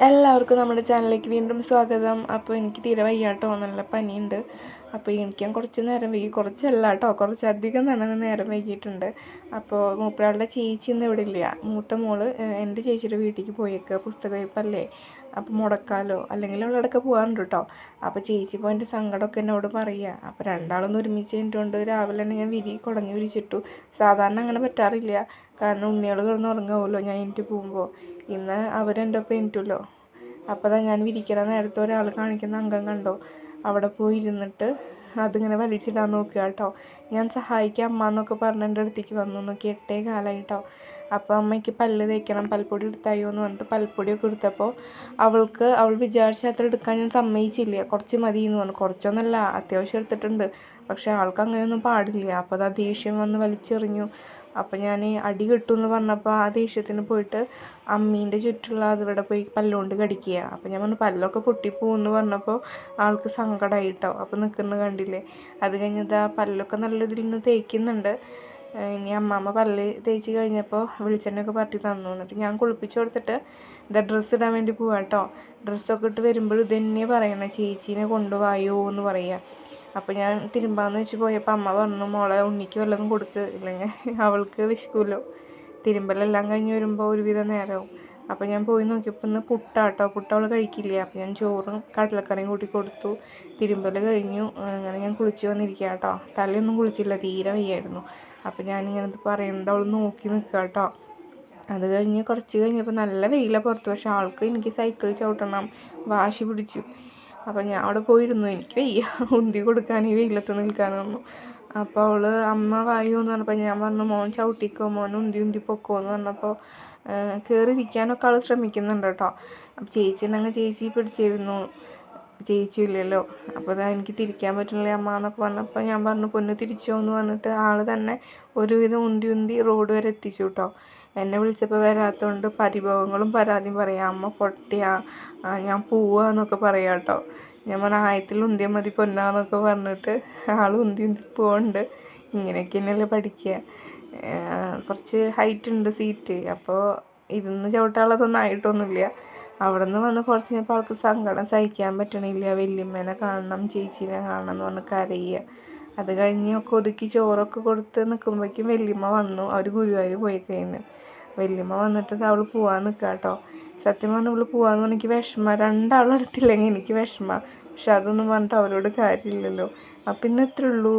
എല്ലാവർക്കും നമ്മുടെ ചാനലിലേക്ക് വീണ്ടും സ്വാഗതം. അപ്പോൾ എനിക്ക് തീരെ വയ്യാട്ടോ, നല്ല പനിയുണ്ട്. അപ്പോൾ എനിക്കാൻ കുറച്ച് നേരം വൈകി, കുറച്ചല്ല കേട്ടോ, കുറച്ചധികം തന്നെ നേരം വൈകിയിട്ടുണ്ട്. അപ്പോൾ മൂപ്പരാളുടെ ചേച്ചി ഇന്ന് ഇവിടെ ഇല്ല. മൂത്ത മോള് എൻ്റെ ചേച്ചിയുടെ വീട്ടിലേക്ക് പോയേക്കുക, പുസ്തക വയ്പ്പല്ലേ, അപ്പോൾ മുടക്കാലോ, അല്ലെങ്കിൽ അവളവിടെയൊക്കെ പോകാറുണ്ട് കേട്ടോ. അപ്പോൾ ചേച്ചി ഇപ്പോൾ എൻ്റെ സങ്കടമൊക്കെ എന്നോട് പറയുക. അപ്പോൾ രണ്ടാളൊന്നും ഒരുമിച്ച് കഴിഞ്ഞിട്ടുണ്ട്. രാവിലെ തന്നെ ഞാൻ കുടഞ്ഞ് വിരിച്ചിട്ടു. സാധാരണ അങ്ങനെ പറ്റാറില്ല, കാരണം ഉണ്ണികൾ കിടന്ന് ഉറങ്ങുമല്ലോ ഞാൻ എനിക്ക് പോകുമ്പോൾ. ഇന്ന് അവരെൻ്റെ ഒപ്പം എനിറ്റല്ലോ. അപ്പോൾ ഞാൻ വിരിക്കണ നേരത്തെ ഒരാൾ കാണിക്കുന്ന അംഗം കണ്ടോ, അവിടെ പോയി ഇരുന്നിട്ട് അതിങ്ങനെ വലിച്ചിടാൻ നോക്കുക കേട്ടോ. ഞാൻ സഹായിക്കാം അമ്മ എന്നൊക്കെ പറഞ്ഞ് എൻ്റെ അടുത്തേക്ക് വന്നു. നോക്കി 8 കാലമായിട്ടോ. അപ്പോൾ അമ്മയ്ക്ക് പല്ല് തേക്കണം, പൽപ്പൊടി എടുത്തായോ എന്ന് പറഞ്ഞിട്ട് പൽപ്പൊടിയൊക്കെ എടുത്തപ്പോൾ അവൾ വിചാരിച്ച അത്ര എടുക്കാൻ ഞാൻ സമ്മതിച്ചില്ല. കുറച്ച് മതി എന്ന് പറഞ്ഞു. കുറച്ചൊന്നല്ല, അത്യാവശ്യം എടുത്തിട്ടുണ്ട്. പക്ഷേ ആൾക്ക് അങ്ങനെയൊന്നും പാടില്ല. അപ്പോൾ അത് ദേഷ്യം വന്ന് വലിച്ചെറിഞ്ഞു. അപ്പോൾ ഞാൻ അടി കിട്ടുമെന്ന് പറഞ്ഞപ്പോൾ ആ ദേഷ്യത്തിന് പോയിട്ട് അമ്മീൻ്റെ ചുറ്റുള്ള അതിവിടെ പോയി പല്ലുകൊണ്ട് കടിക്കുക. അപ്പോൾ ഞാൻ പറഞ്ഞു പല്ലൊക്കെ പൊട്ടിപ്പോകുമെന്ന് പറഞ്ഞപ്പോൾ ആൾക്ക് സങ്കടമായി കേട്ടോ. അപ്പോൾ നിൽക്കുന്നത് കണ്ടില്ലേ. അത് കഴിഞ്ഞത് ആ പല്ലൊക്കെ നല്ല ഇതിൽ നിന്ന് തേക്കുന്നുണ്ട്. ഇനി അമ്മാമ്മ പല്ല് തേച്ച് കഴിഞ്ഞപ്പോൾ വെളിച്ചെണ്ണയൊക്കെ പറ്റി തന്നു. എന്നിട്ട് ഞാൻ കുളിപ്പിച്ച് കൊടുത്തിട്ട് ഇതാ ഡ്രസ്സ് ഇടാൻ വേണ്ടി പോവാം കേട്ടോ. ഡ്രസ്സൊക്കെ ഇട്ട് വരുമ്പോൾ ഇത് തന്നെ പറയണേ, ചേച്ചീനെ കൊണ്ടുപോയോ എന്ന് പറയുക. അപ്പോൾ ഞാൻ തിരുമ്പാന്ന് വെച്ച് പോയപ്പോൾ അമ്മ പറഞ്ഞു, മോളെ ഉണ്ണിക്ക് വല്ലതും കൊടുക്ക്, ഇല്ലെങ്കിൽ അവൾക്ക് വിശക്കുമല്ലോ. തിരുമ്പലെല്ലാം കഴിഞ്ഞ് വരുമ്പോൾ ഒരുവിധം നേരമാവും. അപ്പോൾ ഞാൻ പോയി നോക്കിയപ്പോൾ ഇന്ന് പുട്ടാട്ടോ. പുട്ട് അവൾ കഴിക്കില്ല. അപ്പോൾ ഞാൻ ചോറും കടലക്കറിയും കൂട്ടി കൊടുത്തു. തിരുമ്പൽ കഴിഞ്ഞു. അങ്ങനെ ഞാൻ കുളിച്ച് വന്നിരിക്കുക കേട്ടോ. തലയൊന്നും കുളിച്ചില്ല, തീരെ വയ്യായിരുന്നു. അപ്പോൾ ഞാനിങ്ങനെ പറയുന്നത് അവൾ നോക്കി നിൽക്കുക കേട്ടോ. അത് കഴിഞ്ഞ് കുറച്ച് കഴിഞ്ഞപ്പോൾ നല്ല വെയിലാണ് പുറത്ത്. പക്ഷേ ആൾക്ക് എനിക്ക് സൈക്കിൾ ചവിട്ടണം വാശി പിടിച്ചു. അപ്പോൾ ഞാൻ അവിടെ പോയിരുന്നു. എനിക്ക് വയ്യ ഉന്തി കൊടുക്കാൻ, ഈ വെയിലത്ത് നിൽക്കാനൊന്നും. അപ്പോൾ അവൾ അമ്മ വായു എന്ന് പറഞ്ഞപ്പോൾ ഞാൻ പറഞ്ഞു മോൻ ചവിട്ടിക്കോ, മോൻ ഉന്തി പൊക്കോ എന്ന് പറഞ്ഞപ്പോൾ കയറിയിരിക്കാനൊക്കെ ആൾ ശ്രമിക്കുന്നുണ്ട് കേട്ടോ. അപ്പോൾ ചേച്ചി ഉണ്ടെങ്കിൽ ചേച്ചി പിടിച്ചിരുന്നു, ചേച്ചി ഇല്ലല്ലോ. അപ്പോൾ അതാ എനിക്ക് തിരിക്കാൻ പറ്റുന്നില്ല അമ്മ എന്നൊക്കെ പറഞ്ഞപ്പോൾ ഞാൻ പറഞ്ഞു പൊന്ന് തിരിച്ചോ എന്ന് പറഞ്ഞിട്ട് ആൾ തന്നെ ഒരുവിധം ഉന്തി റോഡ് വരെ എത്തിച്ചു കേട്ടോ. എന്നെ വിളിച്ചപ്പോൾ വരാത്തതുകൊണ്ട് പരിഭവങ്ങളും പരാതിയും പറയാം. അമ്മ പൊട്ടിയാ, ഞാൻ പോവുക എന്നൊക്കെ പറയാം കേട്ടോ. ഞാൻ പറഞ്ഞ ആയത്തിൽ ഉന്തിയാൽ മതി പൊന്നാന്നൊക്കെ പറഞ്ഞിട്ട് ആൾ ഉന്തി പോകുന്നുണ്ട്. ഇങ്ങനെയൊക്കെ തന്നെയല്ലേ പഠിക്കുക. കുറച്ച് ഹൈറ്റ് ഉണ്ട് സീറ്റ്, അപ്പോൾ ഇരുന്ന് ചവിട്ടാനുള്ളതൊന്നും ആയിട്ടൊന്നുമില്ല. അവിടെ നിന്ന് വന്ന് കുറച്ച് കഴിഞ്ഞപ്പോൾ ആൾക്ക് സങ്കടം സഹിക്കാൻ പറ്റണില്ല. വല്യമ്മേനെ കാണണം, ചേച്ചീനെ കാണണം എന്ന് പറഞ്ഞ് കരയുക. അത് കഴിഞ്ഞ് ഒക്കെ ഒതുക്കി ചോറൊക്കെ കൊടുത്ത് നിൽക്കുമ്പോഴേക്കും വല്യമ്മ വന്നു. അവർ ഗുരുവായൂർ പോയി കഴിഞ്ഞ് വല്യമ്മ വന്നിട്ട് അവൾ പോകാൻ നിൽക്കുക കേട്ടോ. സത്യം പറഞ്ഞാൽ അവൾ പോകാമെന്ന് പറഞ്ഞാൽ എനിക്ക് വിഷമം. രണ്ടാളും എടുത്തില്ലെങ്കിൽ എനിക്ക് വിഷമം. പക്ഷെ അതൊന്നും പറഞ്ഞിട്ട് അവരോട് കാര്യമില്ലല്ലോ. അപ്പം ഇന്ന് ഇത്രേ ഉള്ളൂ.